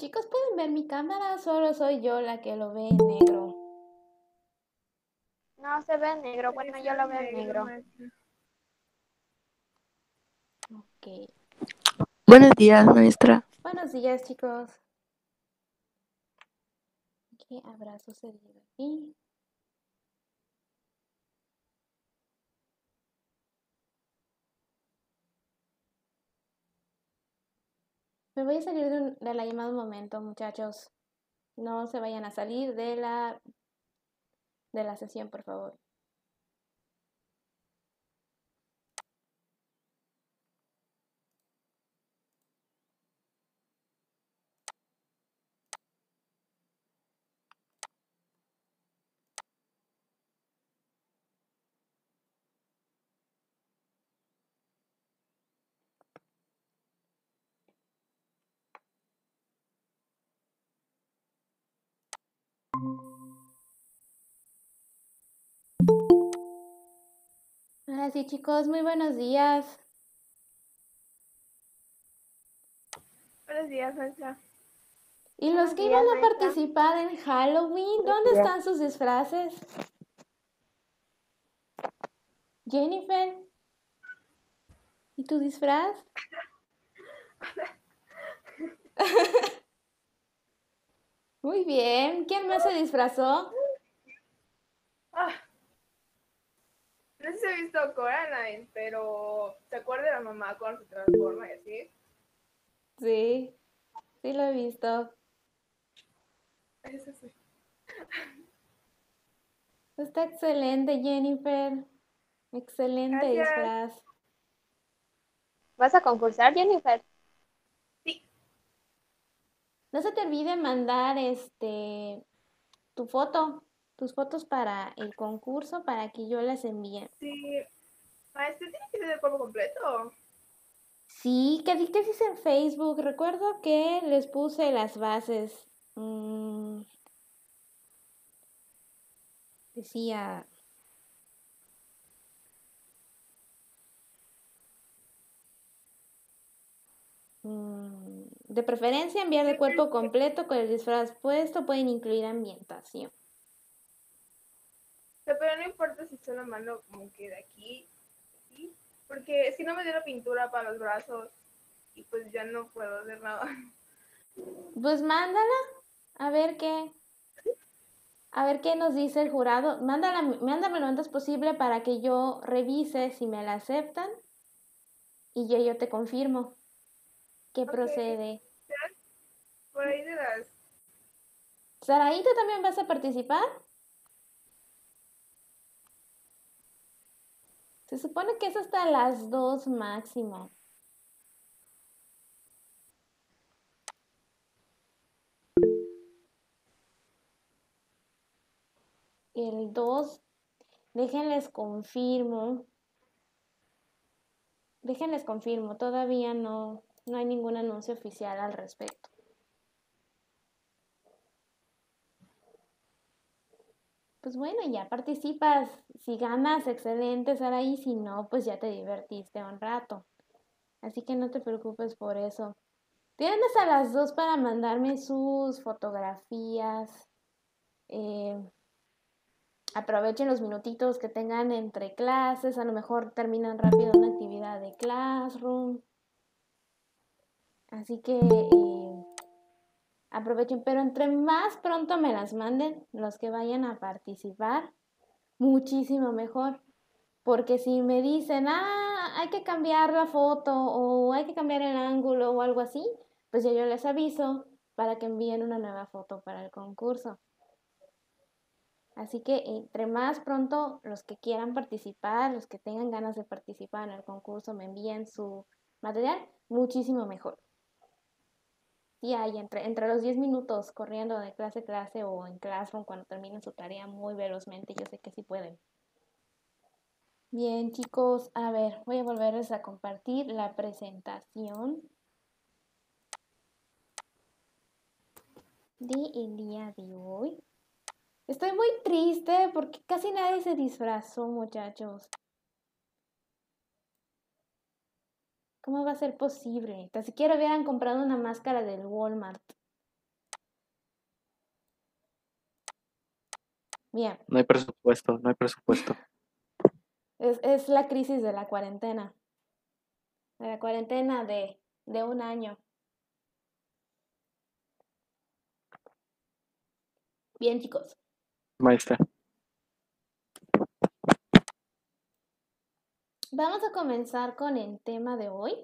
Chicos, ¿pueden ver mi cámara? Solo soy yo la que lo ve en negro. No se ve negro, bueno, yo lo veo negro. Maestra. Ok. Buenos días, maestra. Buenos días, chicos. ¿Qué habrá sucedido aquí? Me voy a salir de la llamada un momento, muchachos. No se vayan a salir de la sesión, por favor. Ahora sí, chicos, muy buenos días. Buenos días, maestra. ¿Y los Buenos que iban días, a maestra. participar en Halloween? ¿Dónde están sus disfraces? Jennifer, ¿y tu disfraz? Muy bien. ¿Quién más se disfrazó? No sé si he visto Coraline, pero ¿se acuerda de la mamá cuando se transforma y así? Sí, sí lo he visto. Eso sí. Está excelente, Jennifer. Excelente Gracias. disfraz. ¿Vas a concursar, Jennifer? Sí, No se te olvide mandar tus fotos para el concurso para que yo las envíe. sí. Maestra, ¿tiene que ser de cuerpo completo? Sí, ¿qué dices en Facebook? Recuerdo que les puse las bases. Decía, de preferencia enviar de cuerpo completo con el disfraz puesto, pueden incluir ambientación. O sea, pero no importa si solo mando como que de aquí, ¿sí? Porque si no me dio la pintura para los brazos y pues ya no puedo hacer nada. Pues mándala, a ver qué. A ver qué nos dice el jurado. Mándame lo antes posible para que yo revise si me la aceptan y yo te confirmo qué Ok, procede. por ahí de las... Saraí, ¿tú también vas a participar? Se supone que es hasta las 2 máximo. El 2, déjenles confirmo. Déjenles confirmo, todavía no hay ningún anuncio oficial al respecto. Pues bueno, ya participas. Si ganas, excelente, Saraí. Si no, pues ya te divertiste un rato. Así que no te preocupes por eso. Tienen hasta las 2 para mandarme sus fotografías. Eh, aprovechen los minutitos que tengan entre clases. A lo mejor terminan rápido una actividad de Classroom. Así que aprovechen. Pero entre más pronto me las manden los que vayan a participar, muchísimo mejor. Porque si me dicen, hay que cambiar la foto o hay que cambiar el ángulo o algo así, pues ya yo les aviso para que envíen una nueva foto para el concurso. Así que entre más pronto los que quieran participar, los que tengan ganas de participar en el concurso, me envíen su material, muchísimo mejor. Sí, hay entre los 10 minutos corriendo de clase a clase o en Classroom cuando terminen su tarea muy velozmente, yo sé que sí pueden. Bien, chicos, a ver, voy a volverles a compartir la presentación del día de hoy. Estoy muy triste porque casi nadie se disfrazó, muchachos. ¿Cómo va a ser posible? Tan siquiera hubieran comprado una máscara del Walmart. Bien, No hay presupuesto, no hay presupuesto. es la crisis de la cuarentena de un año. Bien, chicos. Maestra. Vamos a comenzar con el tema de hoy,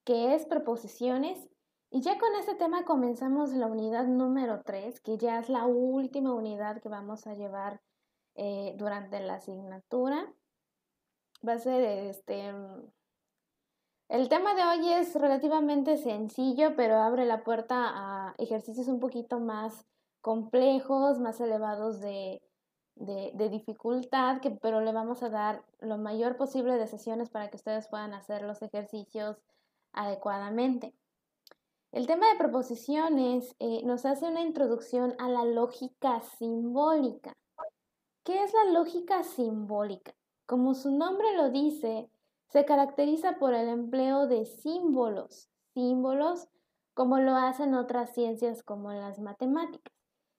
que es preposiciones. Y ya con este tema comenzamos la unidad número 3, que ya es la última unidad que vamos a llevar durante la asignatura. Va a ser el tema de hoy es relativamente sencillo, pero abre la puerta a ejercicios un poquito más complejos, más elevados de dificultad, pero le vamos a dar lo mayor posible de sesiones para que ustedes puedan hacer los ejercicios adecuadamente. El tema de preposiciones nos hace una introducción a la lógica simbólica. ¿Qué es la lógica simbólica? Como su nombre lo dice, se caracteriza por el empleo de símbolos como lo hacen otras ciencias como las matemáticas.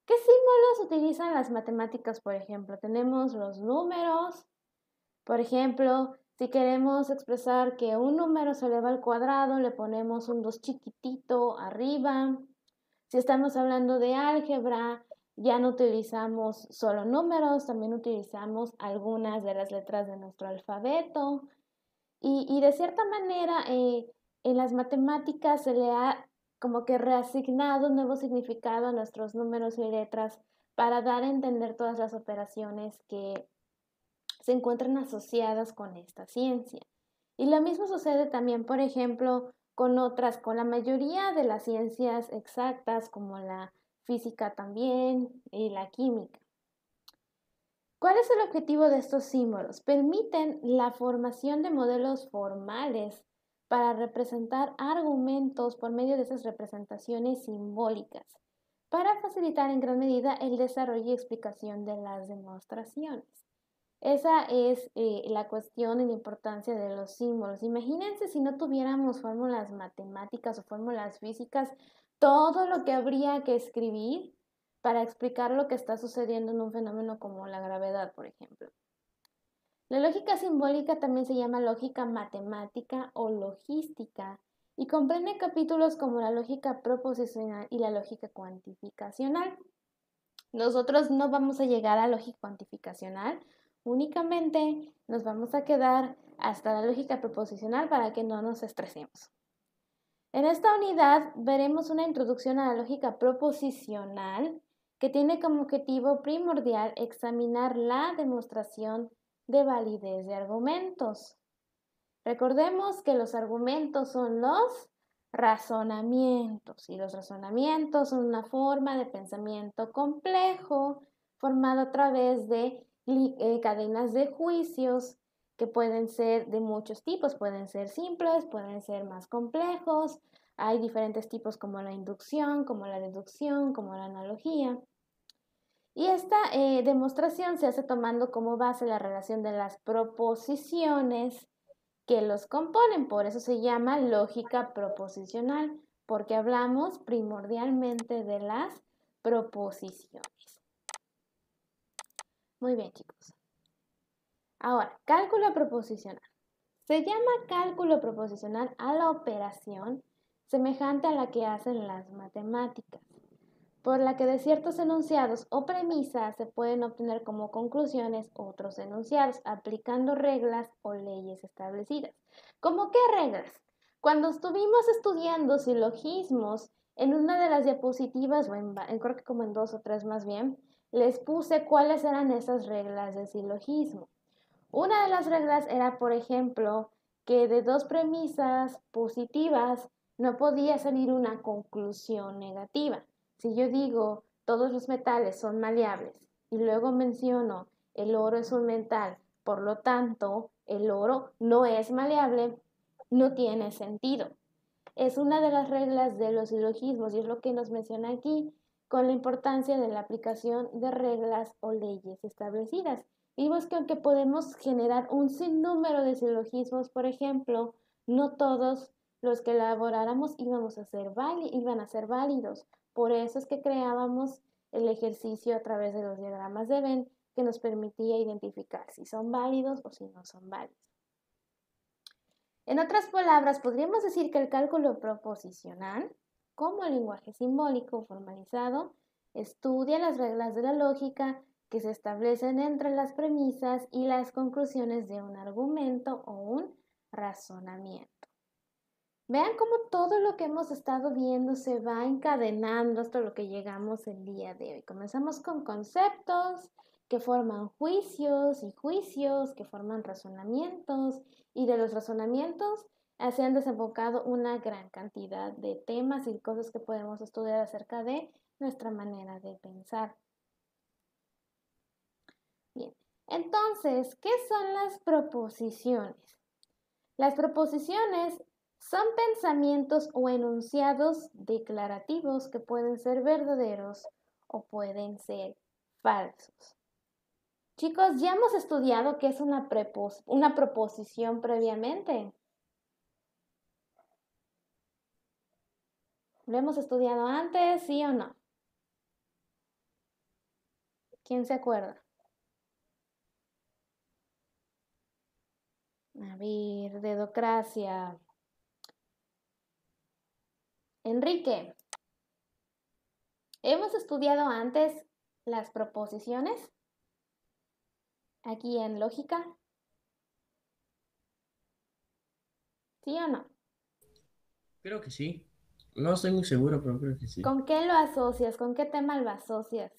¿Qué símbolos utilizan las matemáticas, por ejemplo? Tenemos los números, por ejemplo, si queremos expresar que un número se eleva al cuadrado, le ponemos un 2 chiquitito arriba. Si estamos hablando de álgebra, ya no utilizamos solo números, también utilizamos algunas de las letras de nuestro alfabeto. Y de cierta manera, en las matemáticas se le ha como que reasignado un nuevo significado a nuestros números y letras para dar a entender todas las operaciones que se encuentran asociadas con esta ciencia. Y lo mismo sucede también, por ejemplo, con la mayoría de las ciencias exactas, como la física también y la química. ¿Cuál es el objetivo de estos símbolos? Permiten la formación de modelos formales para representar argumentos por medio de esas representaciones simbólicas, para facilitar en gran medida el desarrollo y explicación de las demostraciones. Esa es la cuestión y la importancia de los símbolos. Imagínense si no tuviéramos fórmulas matemáticas o fórmulas físicas, todo lo que habría que escribir para explicar lo que está sucediendo en un fenómeno como la gravedad, por ejemplo. La lógica simbólica también se llama lógica matemática o logística y comprende capítulos como la lógica proposicional y la lógica cuantificacional. Nosotros no vamos a llegar a lógica cuantificacional, únicamente nos vamos a quedar hasta la lógica proposicional para que no nos estresemos. En esta unidad veremos una introducción a la lógica proposicional que tiene como objetivo primordial examinar la demostración de validez de argumentos. Recordemos que los argumentos son los razonamientos y los razonamientos son una forma de pensamiento complejo formado a través de cadenas de juicios que pueden ser de muchos tipos, pueden ser simples, pueden ser más complejos, hay diferentes tipos como la inducción, como la deducción, como la analogía. Y esta demostración se hace tomando como base la relación de las proposiciones que los componen, por eso se llama lógica proposicional, porque hablamos primordialmente de las proposiciones. Muy bien, chicos. Ahora, cálculo proposicional. Se llama cálculo proposicional a la operación semejante a la que hacen las matemáticas, por la que de ciertos enunciados o premisas se pueden obtener como conclusiones otros enunciados, aplicando reglas o leyes establecidas. ¿Cómo qué reglas? Cuando estuvimos estudiando silogismos, en una de las diapositivas, creo que como en 2 o 3 más bien, les puse cuáles eran esas reglas de silogismo. Una de las reglas era, por ejemplo, que de 2 premisas positivas no podía salir una conclusión negativa. Si yo digo todos los metales son maleables y luego menciono el oro es un metal, por lo tanto el oro no es maleable, no tiene sentido. Es una de las reglas de los silogismos y es lo que nos menciona aquí con la importancia de la aplicación de reglas o leyes establecidas. Vimos que aunque podemos generar un sinnúmero de silogismos, por ejemplo, no todos los que elaboráramos iban a ser válidos. Por eso es que creábamos el ejercicio a través de los diagramas de Venn que nos permitía identificar si son válidos o si no son válidos. En otras palabras, podríamos decir que el cálculo proposicional, como el lenguaje simbólico formalizado, estudia las reglas de la lógica que se establecen entre las premisas y las conclusiones de un argumento o un razonamiento. Vean cómo todo lo que hemos estado viendo se va encadenando hasta lo que llegamos el día de hoy. Comenzamos con conceptos que forman juicios y juicios que forman razonamientos, y de los razonamientos se han desembocado una gran cantidad de temas y cosas que podemos estudiar acerca de nuestra manera de pensar. Bien, entonces, ¿qué son las proposiciones? Las proposiciones son pensamientos o enunciados declarativos que pueden ser verdaderos o pueden ser falsos. Chicos, ya hemos estudiado qué es una proposición previamente. ¿Lo hemos estudiado antes, sí o no? ¿Quién se acuerda? A ver, dedocracia. Enrique, ¿hemos estudiado antes las proposiciones? Aquí en lógica. ¿Sí o no? Creo que sí. No estoy muy seguro, pero creo que sí. ¿Con qué lo asocias? ¿Con qué tema lo asocias?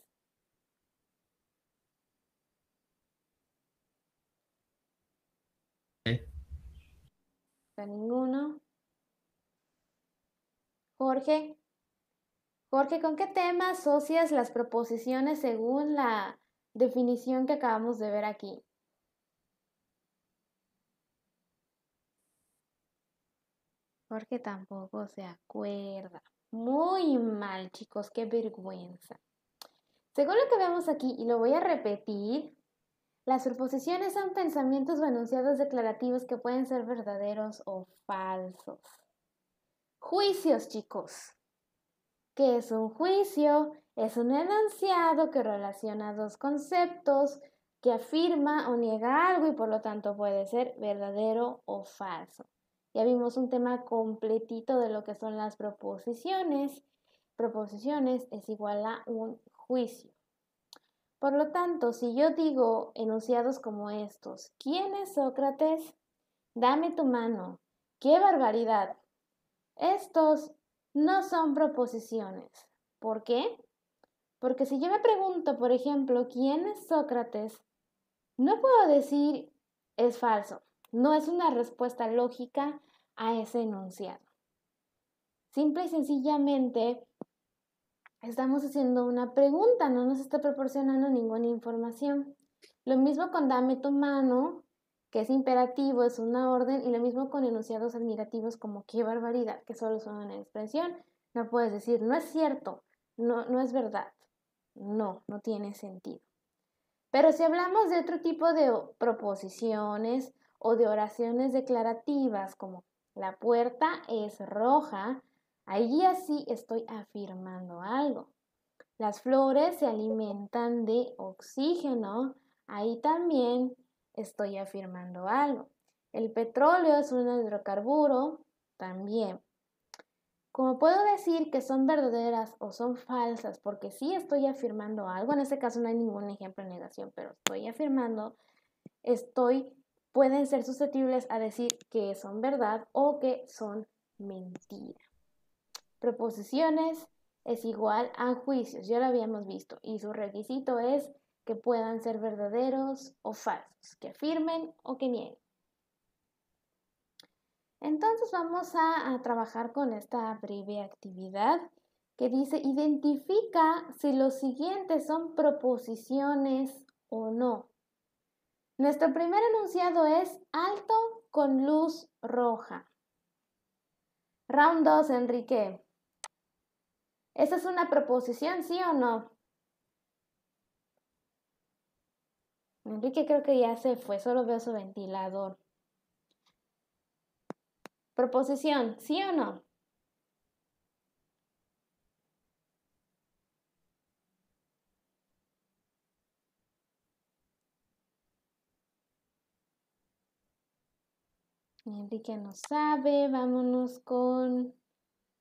¿Con ninguno? Jorge, ¿con qué tema asocias las proposiciones según la definición que acabamos de ver aquí? Jorge tampoco se acuerda. Muy mal, chicos, qué vergüenza. Según lo que vemos aquí, y lo voy a repetir, las proposiciones son pensamientos o enunciados declarativos que pueden ser verdaderos o falsos. Juicios, chicos. ¿Qué es un juicio? Es un enunciado que relaciona dos conceptos, que afirma o niega algo y por lo tanto puede ser verdadero o falso. Ya vimos un tema completito de lo que son las proposiciones. Proposiciones es igual a un juicio. Por lo tanto, si yo digo enunciados como estos, ¿quién es Sócrates? Dame tu mano. ¡Qué barbaridad! Estos no son proposiciones. ¿Por qué? Porque si yo me pregunto, por ejemplo, ¿quién es Sócrates? No puedo decir es falso. No es una respuesta lógica a ese enunciado. Simple y sencillamente estamos haciendo una pregunta, no nos está proporcionando ninguna información. Lo mismo con dame tu mano, que es imperativo, es una orden, y lo mismo con enunciados admirativos como qué barbaridad, que solo son una expresión. No puedes decir, no es cierto, no es verdad. No tiene sentido. Pero si hablamos de otro tipo de proposiciones o de oraciones declarativas como la puerta es roja, ahí así estoy afirmando algo. Las flores se alimentan de oxígeno, ahí también estoy afirmando algo. El petróleo es un hidrocarburo, también. Como puedo decir que son verdaderas o son falsas porque sí estoy afirmando algo, en este caso no hay ningún ejemplo de negación, pero estoy afirmando, pueden ser susceptibles a decir que son verdad o que son mentira. Proposiciones es igual a juicios, ya lo habíamos visto, y su requisito es que puedan ser verdaderos o falsos, que afirmen o que nieguen. Entonces vamos a trabajar con esta breve actividad que dice identifica si los siguientes son proposiciones o no. Nuestro primer enunciado es alto con luz roja. Round 2, Enrique. ¿Esa es una proposición, sí o no? Enrique creo que ya se fue, solo veo su ventilador. Proposición, ¿sí o no? Enrique no sabe. Vámonos con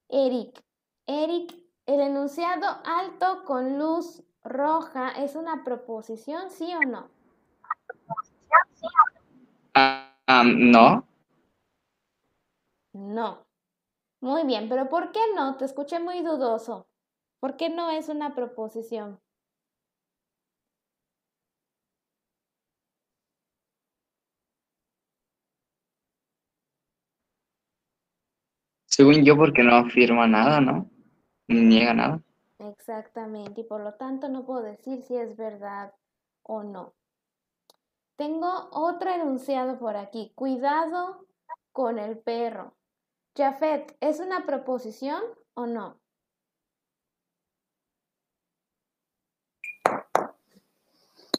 Eric. Eric, el enunciado alto con luz roja es una proposición, ¿sí o no? No. No. Muy bien, pero ¿por qué no? Te escuché muy dudoso. ¿Por qué no es una proposición? Según yo, porque no afirma nada, ¿no? Ni niega nada. Exactamente, y por lo tanto no puedo decir si es verdad o no. Tengo otro enunciado por aquí. Cuidado con el perro. Jafet, ¿es una proposición o no?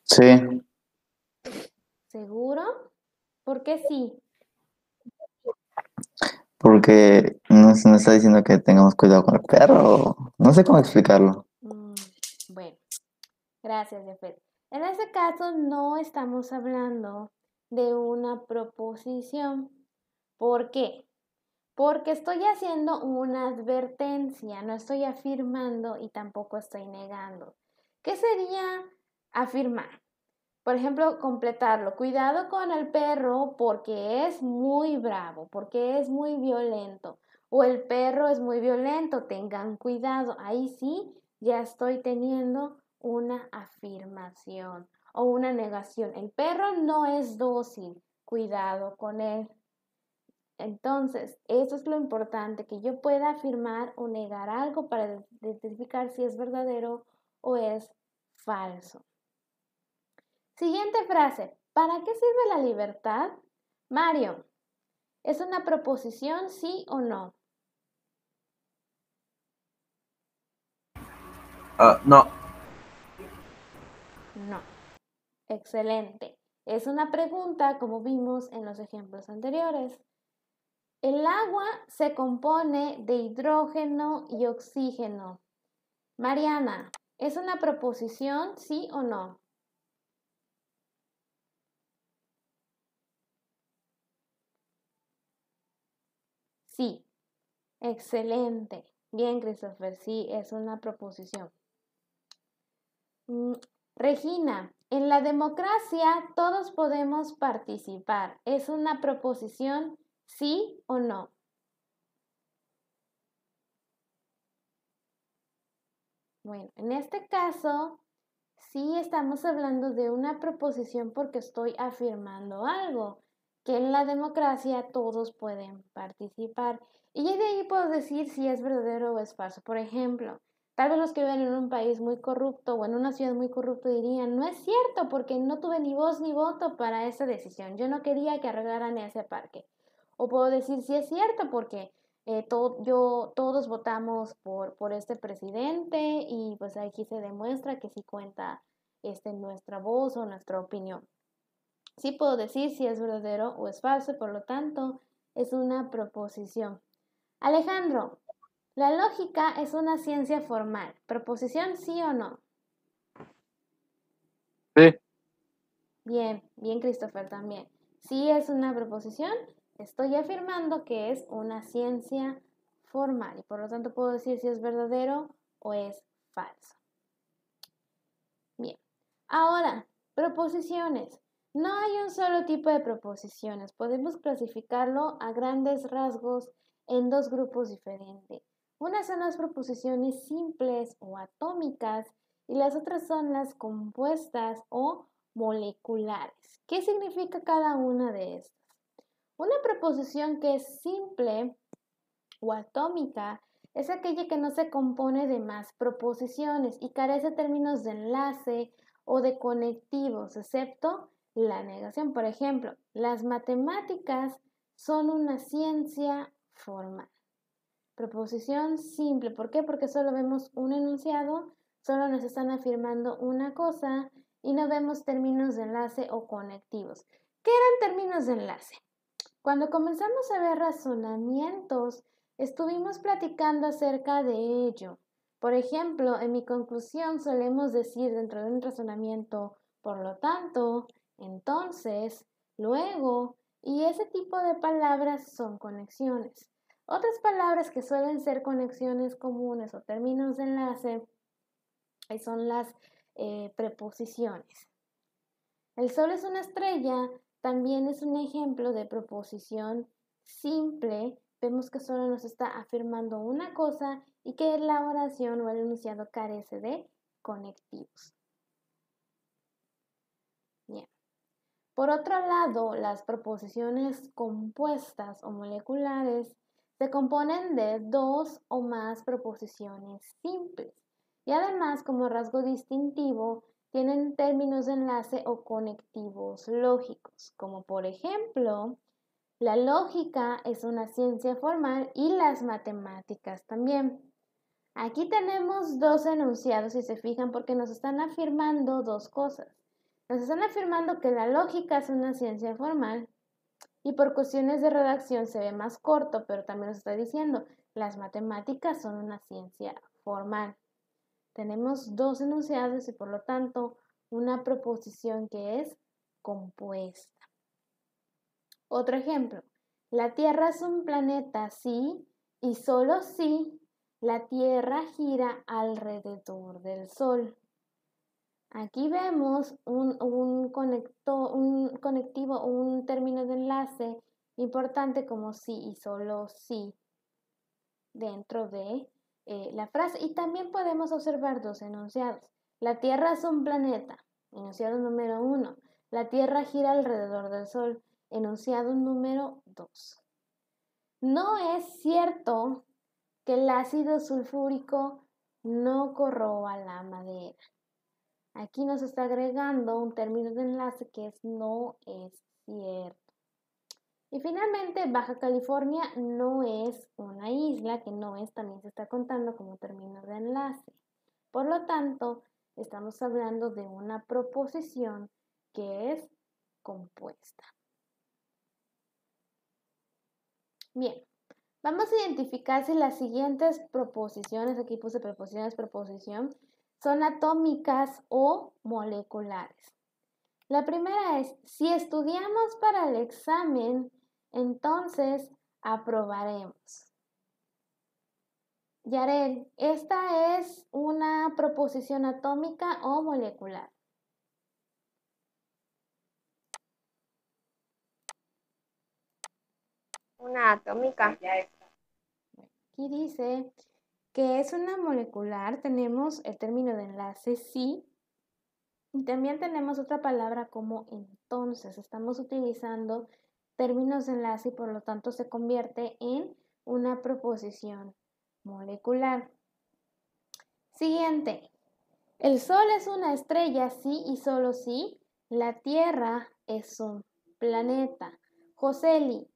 Sí, ¿Seguro? ¿Por qué sí? porque no se nos está diciendo que tengamos cuidado con el perro. No sé cómo explicarlo. Bueno, gracias, Jafet. En este caso no estamos hablando de una proposición. ¿Por qué? Porque estoy haciendo una advertencia, no estoy afirmando y tampoco estoy negando. ¿Qué sería afirmar? Por ejemplo, completarlo. Cuidado con el perro porque es muy bravo, porque es muy violento. O el perro es muy violento, tengan cuidado. Ahí sí ya estoy teniendo una afirmación o una negación. El perro no es dócil, cuidado con él. Entonces, eso es lo importante, que yo pueda afirmar o negar algo para identificar si es verdadero o es falso. Siguiente frase. ¿Para qué sirve la libertad? Mario, ¿es una proposición, sí o no? No. No. Excelente. Es una pregunta, como vimos en los ejemplos anteriores. El agua se compone de hidrógeno y oxígeno. Mariana, ¿es una proposición, sí o no? Sí. Excelente. Bien, Christopher, sí, es una proposición. Regina, en la democracia todos podemos participar. ¿Es una proposición, sí o no? Bueno, en este caso, sí estamos hablando de una proposición porque estoy afirmando algo, que en la democracia todos pueden participar. Y de ahí puedo decir si es verdadero o es falso. Por ejemplo, tal vez los que viven en un país muy corrupto o en una ciudad muy corrupta dirían, no es cierto porque no tuve ni voz ni voto para esa decisión. Yo no quería que arreglaran ese parque. O puedo decir si es cierto porque todos votamos por este presidente y pues aquí se demuestra que sí cuenta nuestra voz o nuestra opinión. Sí puedo decir si es verdadero o es falso, por lo tanto es una proposición. Alejandro, la lógica es una ciencia formal. ¿Proposición sí o no? Sí, Bien, bien Christopher también. Sí es una proposición, estoy afirmando que es una ciencia formal y por lo tanto puedo decir si es verdadero o es falso. Bien, ahora, proposiciones. No hay un solo tipo de proposiciones, podemos clasificarlo a grandes rasgos en dos grupos diferentes. Unas son las proposiciones simples o atómicas y las otras son las compuestas o moleculares. ¿Qué significa cada una de estas? Una proposición que es simple o atómica es aquella que no se compone de más proposiciones y carece de términos de enlace o de conectivos, excepto la negación. Por ejemplo, las matemáticas son una ciencia formal. Proposición simple. ¿Por qué? Porque solo vemos un enunciado, solo nos están afirmando una cosa y no vemos términos de enlace o conectivos. ¿Qué eran términos de enlace? Cuando comenzamos a ver razonamientos, estuvimos platicando acerca de ello. Por ejemplo, en mi conclusión solemos decir dentro de un razonamiento, por lo tanto, entonces, luego, Y ese tipo de palabras son conexiones. Otras palabras que suelen ser conexiones comunes o términos de enlace son las preposiciones. El sol es una estrella, también es un ejemplo de proposición simple. Vemos que solo nos está afirmando una cosa y que la oración o el enunciado carece de conectivos. Bien. Por otro lado, las proposiciones compuestas o moleculares se componen de dos o más proposiciones simples y además, como rasgo distintivo, tienen términos de enlace o conectivos lógicos, como por ejemplo, la lógica es una ciencia formal y las matemáticas también. Aquí tenemos dos enunciados, si se fijan, porque nos están afirmando dos cosas. Nos están afirmando que la lógica es una ciencia formal y por cuestiones de redacción se ve más corto, pero también nos está diciendo las matemáticas son una ciencia formal. Tenemos dos enunciados y por lo tanto una proposición que es compuesta. Otro ejemplo, la Tierra es un planeta sí y solo si la Tierra gira alrededor del Sol. Aquí vemos un conectivo, un término de enlace importante como sí y solo sí dentro de la frase. Y también podemos observar dos enunciados. La Tierra es un planeta, enunciado número 1. La Tierra gira alrededor del Sol, enunciado número 2. No es cierto que el ácido sulfúrico no corroa la madera. Aquí nos está agregando un término de enlace que es no es cierto. Y finalmente, Baja California no es una isla, que no es, también se está contando como término de enlace. Por lo tanto, estamos hablando de una proposición que es compuesta. Bien, vamos a identificar si las siguientes proposiciones, aquí puse preposiciones, proposición, son atómicas o moleculares. La primera es, si estudiamos para el examen, entonces aprobaremos. Yarel, ¿esta es una proposición atómica o molecular? Una atómica. Aquí dice que es una molecular, tenemos el término de enlace sí, y también tenemos otra palabra como entonces. Estamos utilizando términos de enlace y por lo tanto se convierte en una proposición molecular. Siguiente. El Sol es una estrella sí y solo sí. La Tierra es un planeta. Joseli,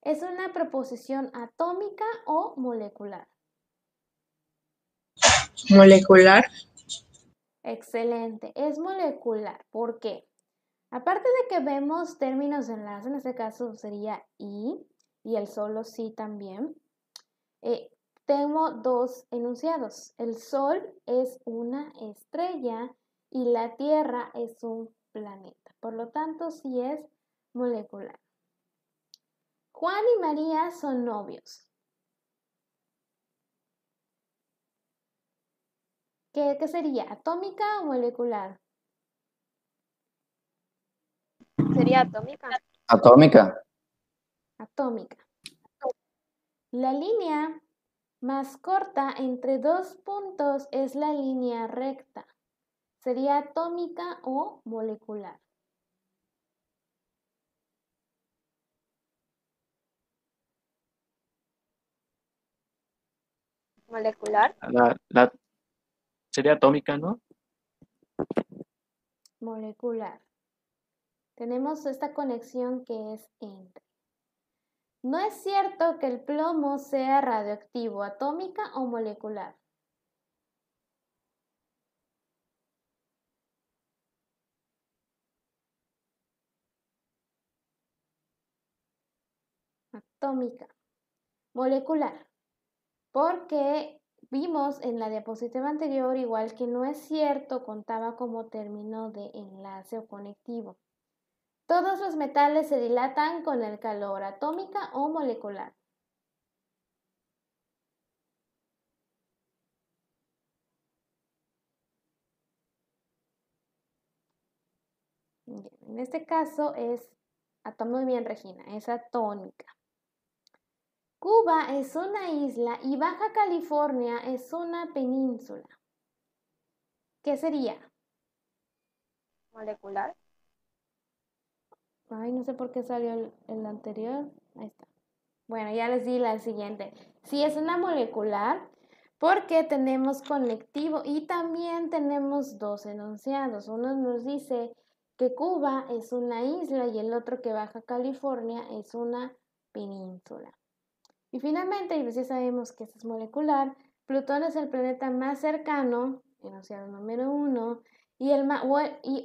¿es una proposición atómica o molecular? Molecular. Excelente, es molecular. ¿Por qué? Aparte de que vemos términos de enlace, en este caso sería y el solo sí también, tengo dos enunciados. El Sol es una estrella y la Tierra es un planeta. Por lo tanto, sí es molecular. Juan y María son novios. ¿Qué sería? ¿Atómica o molecular? Sería atómica. Atómica. Atómica. La línea más corta entre dos puntos es la línea recta. ¿Sería atómica o molecular? Molecular. Sería atómica, ¿no? Molecular. Tenemos esta conexión que es entre. No es cierto que el plomo sea radioactivo, atómica o molecular. Atómica. Molecular. Porque vimos en la diapositiva anterior, igual que no es cierto, contaba como término de enlace o conectivo. Todos los metales se dilatan con el calor, atómica o molecular. Bien, en este caso es, muy bien, Regina, es atómica. Cuba es una isla y Baja California es una península. ¿Qué sería? Molecular. Ay, no sé por qué salió el anterior. Ahí está. Bueno, ya les di la siguiente. Sí, es una molecular porque tenemos conectivo y también tenemos dos enunciados. Uno nos dice que Cuba es una isla y el otro que Baja California es una península. Y finalmente, y pues ya sabemos que es molecular, Plutón es el planeta más cercano, enunciado número 1,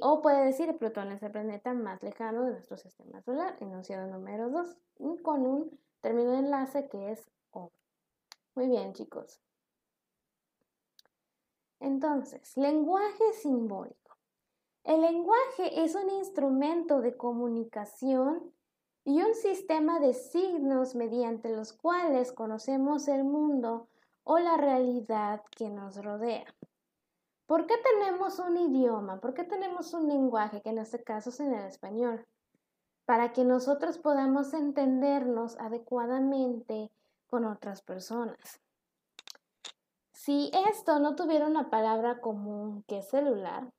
o puede decir Plutón es el planeta más lejano de nuestro sistema solar, enunciado número 2, y con un término de enlace que es O. Muy bien, chicos. Entonces, lenguaje simbólico. El lenguaje es un instrumento de comunicación y un sistema de signos mediante los cuales conocemos el mundo o la realidad que nos rodea. ¿Por qué tenemos un idioma? ¿Por qué tenemos un lenguaje, que en este caso es en el español? Para que nosotros podamos entendernos adecuadamente con otras personas. Si esto no tuviera una palabra común que es celular,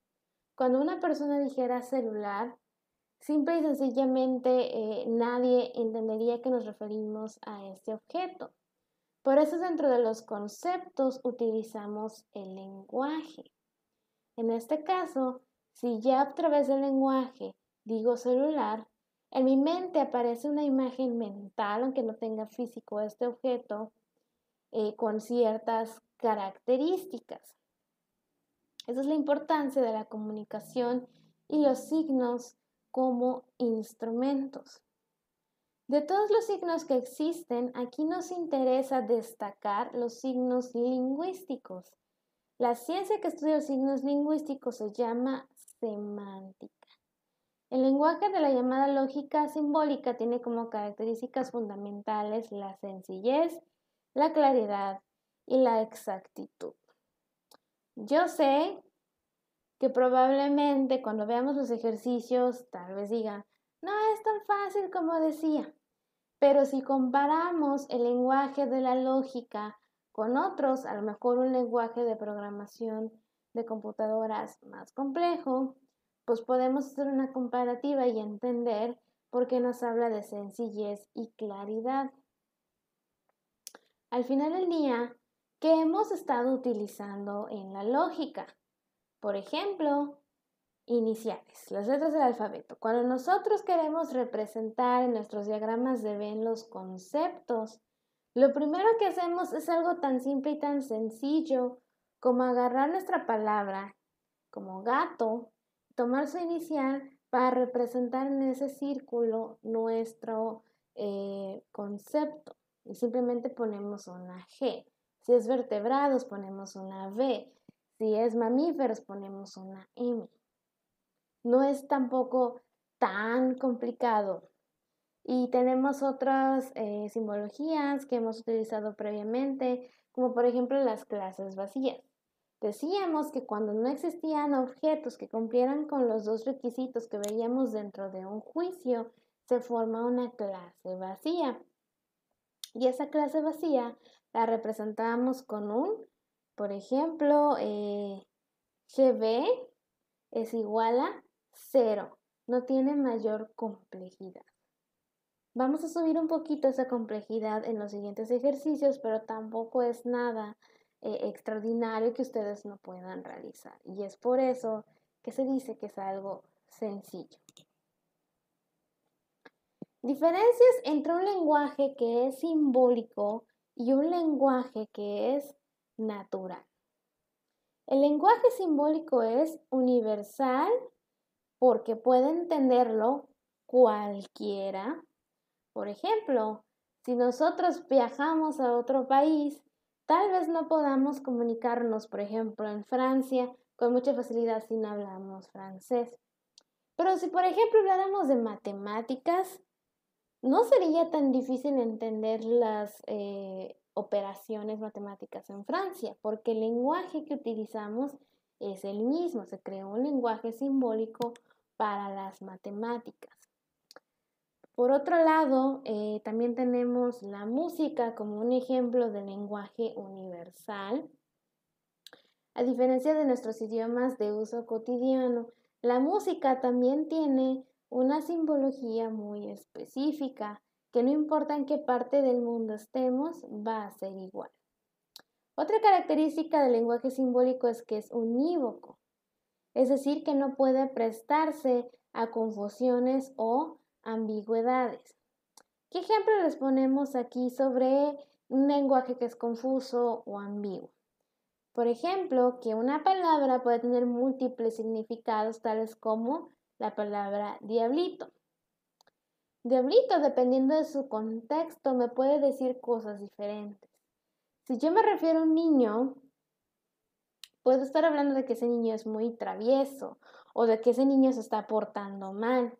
cuando una persona dijera celular, simple y sencillamente nadie entendería que nos referimos a este objeto. Por eso dentro de los conceptos utilizamos el lenguaje. En este caso, si ya a través del lenguaje digo celular, en mi mente aparece una imagen mental, aunque no tenga físico este objeto, con ciertas características. Esa es la importancia de la comunicación y los signos como instrumentos. De todos los signos que existen, aquí nos interesa destacar los signos lingüísticos. La ciencia que estudia los signos lingüísticos se llama semántica. El lenguaje de la llamada lógica simbólica tiene como características fundamentales la sencillez, la claridad y la exactitud. Yo sé que probablemente cuando veamos los ejercicios tal vez digan, no es tan fácil como decía, pero si comparamos el lenguaje de la lógica con otros, a lo mejor un lenguaje de programación de computadoras más complejo, pues podemos hacer una comparativa y entender por qué nos habla de sencillez y claridad. Al final del día, ¿qué hemos estado utilizando en la lógica? Por ejemplo, iniciales, las letras del alfabeto. Cuando nosotros queremos representar en nuestros diagramas de Venn los conceptos, lo primero que hacemos es algo tan simple y tan sencillo como agarrar nuestra palabra como gato, tomar su inicial para representar en ese círculo nuestro concepto. Y simplemente ponemos una G. Si es vertebrados, ponemos una V. Si es mamíferos, ponemos una M. No es tampoco tan complicado. Y tenemos otras simbologías que hemos utilizado previamente, como por ejemplo las clases vacías. Decíamos que cuando no existían objetos que cumplieran con los dos requisitos que veíamos dentro de un juicio, se forma una clase vacía. Y esa clase vacía la representábamos con un, por ejemplo, GB es igual a 0. No tiene mayor complejidad. Vamos a subir un poquito esa complejidad en los siguientes ejercicios, pero tampoco es nada extraordinario que ustedes no puedan realizar. Y es por eso que se dice que es algo sencillo. Diferencias entre un lenguaje que es simbólico y un lenguaje que es natural. El lenguaje simbólico es universal porque puede entenderlo cualquiera. Por ejemplo, si nosotros viajamos a otro país, tal vez no podamos comunicarnos, por ejemplo, en Francia, con mucha facilidad si no hablamos francés. Pero si, por ejemplo, habláramos de matemáticas, no sería tan difícil entender las operaciones matemáticas en Francia, porque el lenguaje que utilizamos es el mismo. Se creó un lenguaje simbólico para las matemáticas. Por otro lado, también tenemos la música como un ejemplo de lenguaje universal. A diferencia de nuestros idiomas de uso cotidiano, la música también tiene una simbología muy específica, que no importa en qué parte del mundo estemos, va a ser igual. Otra característica del lenguaje simbólico es que es unívoco, es decir, que no puede prestarse a confusiones o ambigüedades. ¿Qué ejemplo les ponemos aquí sobre un lenguaje que es confuso o ambiguo? Por ejemplo, que una palabra puede tener múltiples significados, tales como la palabra diablito. Diablito, dependiendo de su contexto, me puede decir cosas diferentes. Si yo me refiero a un niño, puedo estar hablando de que ese niño es muy travieso o de que ese niño se está portando mal.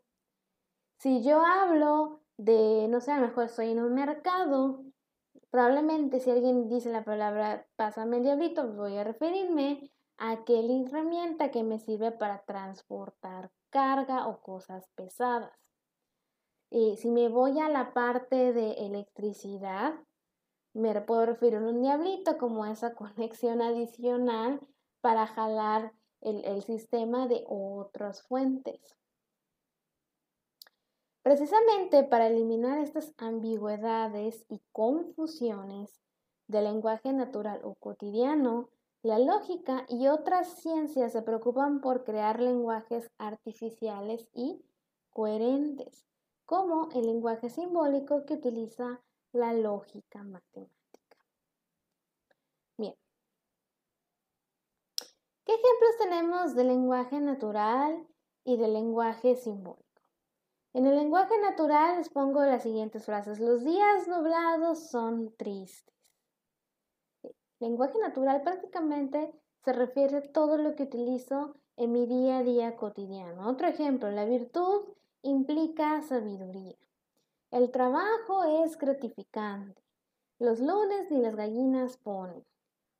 Si yo hablo de, no sé, a lo mejor estoy en un mercado, probablemente si alguien dice la palabra pásame el diablito, voy a referirme a aquella herramienta que me sirve para transportar carga o cosas pesadas. Si me voy a la parte de electricidad, me puedo referir a un diablito como esa conexión adicional para jalar el sistema de otras fuentes. Precisamente para eliminar estas ambigüedades y confusiones del lenguaje natural o cotidiano, la lógica y otras ciencias se preocupan por crear lenguajes artificiales y coherentes, como el lenguaje simbólico que utiliza la lógica matemática. Bien. ¿Qué ejemplos tenemos del lenguaje natural y del lenguaje simbólico? En el lenguaje natural les pongo las siguientes frases. Los días nublados son tristes. El lenguaje natural prácticamente se refiere a todo lo que utilizo en mi día a día cotidiano. Otro ejemplo, la virtud implica sabiduría. El trabajo es gratificante. Los lunes ni las gallinas ponen.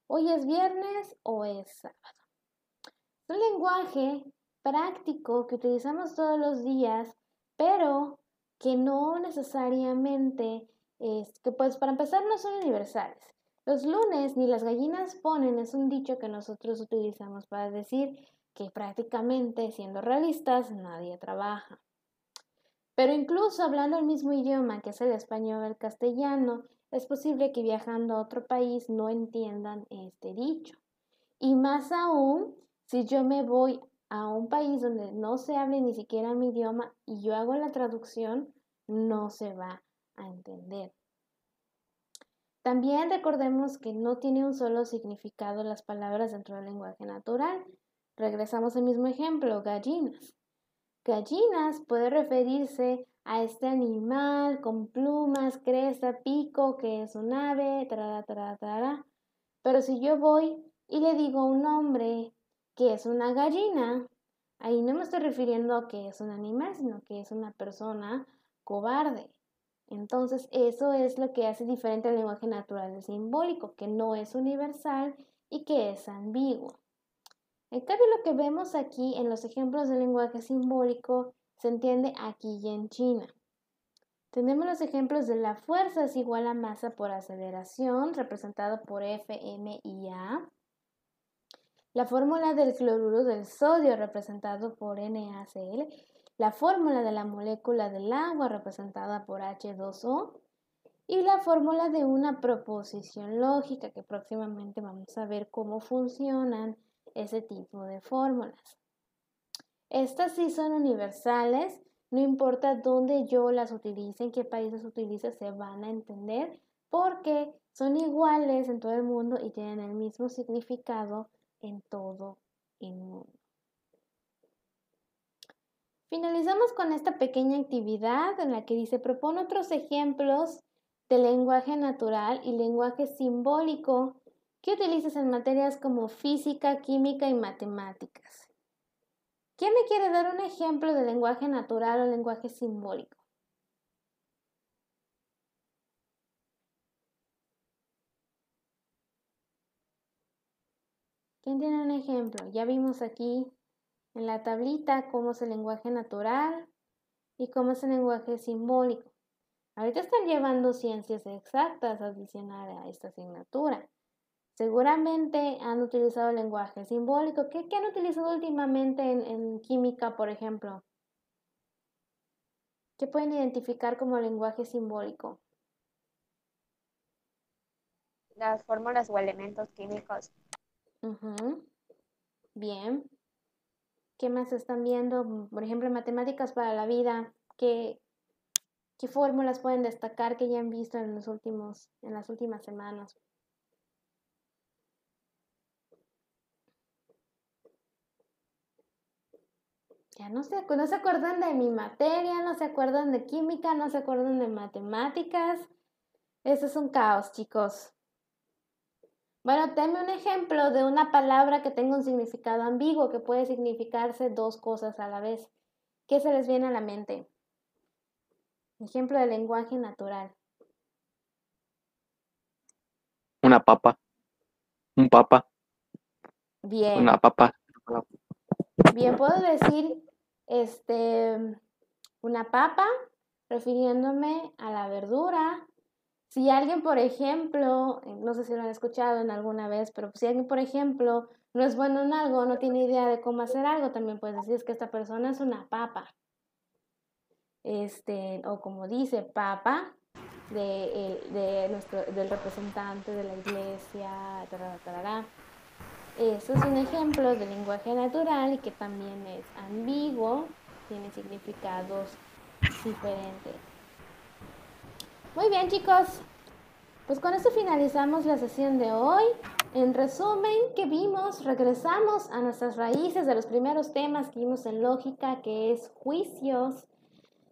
Hoy es viernes o es sábado. Es un lenguaje práctico que utilizamos todos los días, pero que no necesariamente, que pues para empezar no son universales. Los lunes ni las gallinas ponen es un dicho que nosotros utilizamos para decir que prácticamente, siendo realistas, nadie trabaja. Pero incluso hablando el mismo idioma que es el español o el castellano, es posible que viajando a otro país no entiendan este dicho. Y más aún, si yo me voy a un país donde no se hable ni siquiera mi idioma y yo hago la traducción, no se va a entender. También recordemos que no tiene un solo significado las palabras dentro del lenguaje natural. Regresamos al mismo ejemplo, gallinas. Gallinas puede referirse a este animal con plumas, cresta, pico, que es un ave, Pero si yo voy y le digo a un hombre que es una gallina, ahí no me estoy refiriendo a que es un animal, sino que es una persona cobarde. Entonces, eso es lo que hace diferente al lenguaje natural del simbólico, que no es universal y que es ambiguo. En cambio, lo que vemos aquí en los ejemplos del lenguaje simbólico se entiende aquí y en China. Tenemos los ejemplos de la fuerza es igual a masa por aceleración, representado por F, M y A. La fórmula del cloruro del sodio, representado por NaCl. La fórmula de la molécula del agua, representada por H2O. Y la fórmula de una proposición lógica, que próximamente vamos a ver cómo funcionan ese tipo de fórmulas. Estas sí son universales, no importa dónde yo las utilice, en qué país las utilice, se van a entender porque son iguales en todo el mundo y tienen el mismo significado en todo el mundo. Finalizamos con esta pequeña actividad en la que dice propone otros ejemplos de lenguaje natural y lenguaje simbólico que utilices en materias como física, química y matemáticas. ¿Quién me quiere dar un ejemplo de lenguaje natural o lenguaje simbólico? ¿Quién tiene un ejemplo? Ya vimos aquí en la tablita cómo es el lenguaje natural y cómo es el lenguaje simbólico. Ahorita están llevando ciencias exactas adicionales a esta asignatura. Seguramente han utilizado el lenguaje simbólico. ¿Qué han utilizado últimamente en química, por ejemplo? ¿Qué pueden identificar como lenguaje simbólico? Las fórmulas o elementos químicos. Ujú. Bien. ¿Qué más están viendo? Por ejemplo, matemáticas para la vida. ¿Qué fórmulas pueden destacar que ya han visto en las últimas semanas? Ya no se acuerdan de mi materia, no se acuerdan de química, no se acuerdan de matemáticas. Eso es un caos, chicos. Bueno, denme un ejemplo de una palabra que tenga un significado ambiguo, que puede significarse dos cosas a la vez. ¿Qué se les viene a la mente? Ejemplo de lenguaje natural. Una papa. Un papa. Bien. Una papa. Bien, puedo decir una papa, refiriéndome a la verdura. Si alguien, por ejemplo, no sé si lo han escuchado en alguna vez, pero si alguien, por ejemplo, no es bueno en algo, no tiene idea de cómo hacer algo, también puedes decir que esta persona es una papa. O como dice, papa del representante de la iglesia, tarará. Eso es un ejemplo de lenguaje natural y que también es ambiguo, tiene significados diferentes. Muy bien, chicos, pues con esto finalizamos la sesión de hoy. En resumen, ¿qué vimos? Regresamos a nuestras raíces de los primeros temas que vimos en lógica, que es juicios.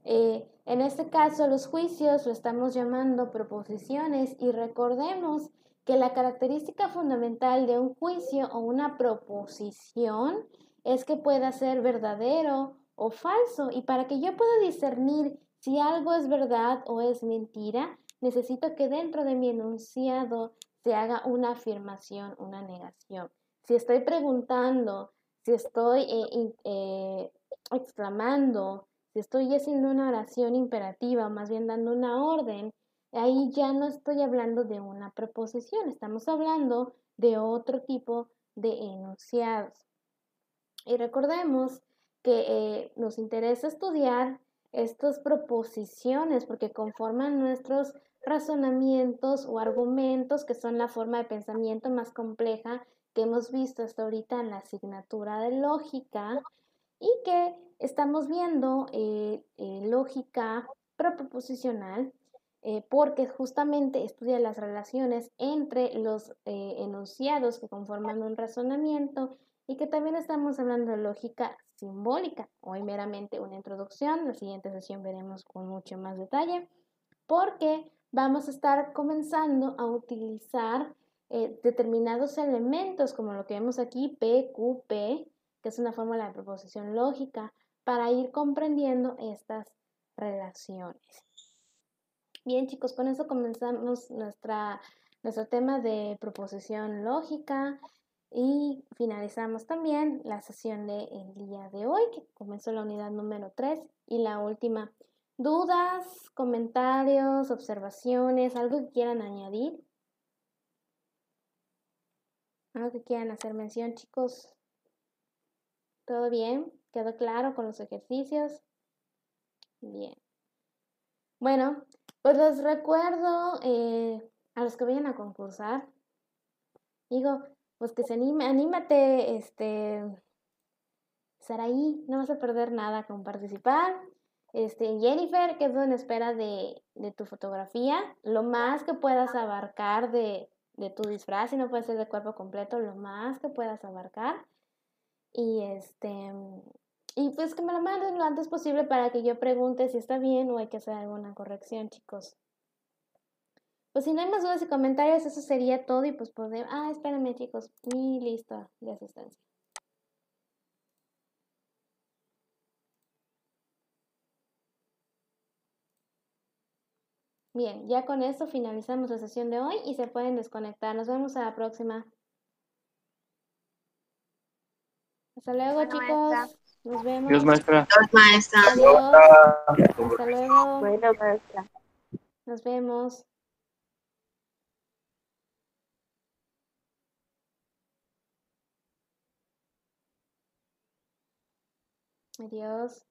En este caso, los juicios lo estamos llamando proposiciones y recordemos que la característica fundamental de un juicio o una proposición es que pueda ser verdadero o falso, y para que yo pueda discernir si algo es verdad o es mentira, necesito que dentro de mi enunciado se haga una afirmación, una negación. Si estoy preguntando, si estoy exclamando, si estoy haciendo una oración imperativa, o más bien dando una orden, ahí ya no estoy hablando de una preposición, estamos hablando de otro tipo de enunciados. Y recordemos que nos interesa estudiar estas proposiciones porque conforman nuestros razonamientos o argumentos, que son la forma de pensamiento más compleja que hemos visto hasta ahorita en la asignatura de lógica, y que estamos viendo lógica proposicional porque justamente estudia las relaciones entre los enunciados que conforman un razonamiento, y que también estamos hablando de lógica simbólica. Hoy meramente una introducción, la siguiente sesión veremos con mucho más detalle, porque vamos a estar comenzando a utilizar determinados elementos como lo que vemos aquí, P, Q, P, que es una fórmula de proposición lógica, para ir comprendiendo estas relaciones. Bien, chicos, con eso comenzamos nuestro tema de proposición lógica y finalizamos también la sesión del día de hoy, que comenzó la unidad número 3 y la última. ¿Dudas, comentarios, observaciones, algo que quieran añadir? ¿Algo que quieran hacer mención, chicos? ¿Todo bien? ¿Quedó claro con los ejercicios? Bien. Bueno, pues les recuerdo a los que vayan a concursar, digo, pues que se anímate, Saraí, no vas a perder nada con participar. Jennifer, quedo en espera de tu fotografía, lo más que puedas abarcar de tu disfraz, si no puede ser de cuerpo completo, lo más que puedas abarcar. Y pues que me lo manden lo antes posible para que yo pregunte si está bien o hay que hacer alguna corrección, chicos. Pues si no hay más dudas y comentarios, eso sería todo y pues podemos... espérenme, chicos, mi lista de asistencia. Bien, ya con esto finalizamos la sesión de hoy y se pueden desconectar. Nos vemos a la próxima. Hasta luego, Bueno, chicos. maestra. Nos vemos. Dios, maestra. Maestra. Adiós. Hasta luego. Bueno, maestra. Nos vemos. Adiós.